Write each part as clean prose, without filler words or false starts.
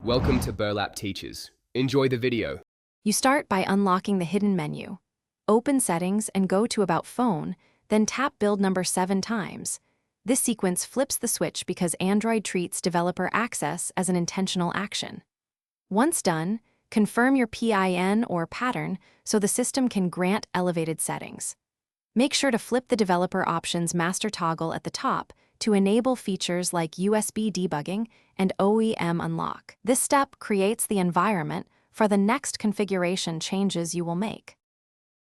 Welcome to Burlap Teachers. Enjoy the video. You start by unlocking the hidden menu. Open Settings and go to About Phone, then tap build number 7 times. This sequence flips the switch because Android treats developer access as an intentional action. Once done, confirm your PIN or pattern so the system can grant elevated settings. Make sure to flip the developer options master toggle at the top to enable features like USB debugging and OEM unlock. This step creates the environment for the next configuration changes you will make.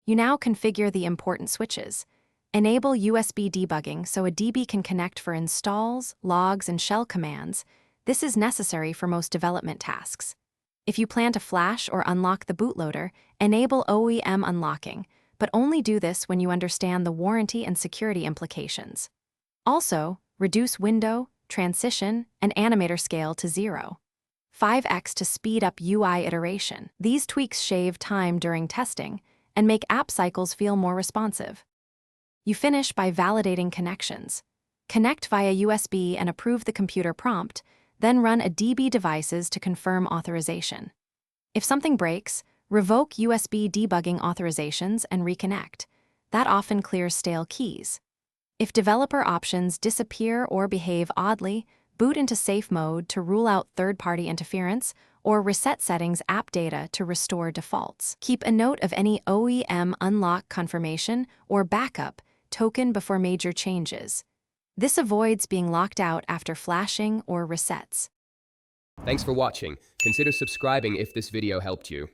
You now configure the important switches. Enable USB debugging so a DB can connect for installs, logs, and shell commands. This is necessary for most development tasks. If you plan to flash or unlock the bootloader, enable OEM unlocking, but only do this when you understand the warranty and security implications. Also, reduce window, transition, and animator scale to 0. 5x to speed up UI iteration. These tweaks shave time during testing and make app cycles feel more responsive. You finish by validating connections. Connect via USB and approve the computer prompt, then run a DB devices to confirm authorization. If something breaks, revoke USB debugging authorizations and reconnect. That often clears stale keys. If developer options disappear or behave oddly, boot into safe mode to rule out third-party interference or reset settings app data to restore defaults. Keep a note of any OEM unlock confirmation or backup token before major changes. This avoids being locked out after flashing or resets. Thanks for watching. Consider subscribing if this video helped you.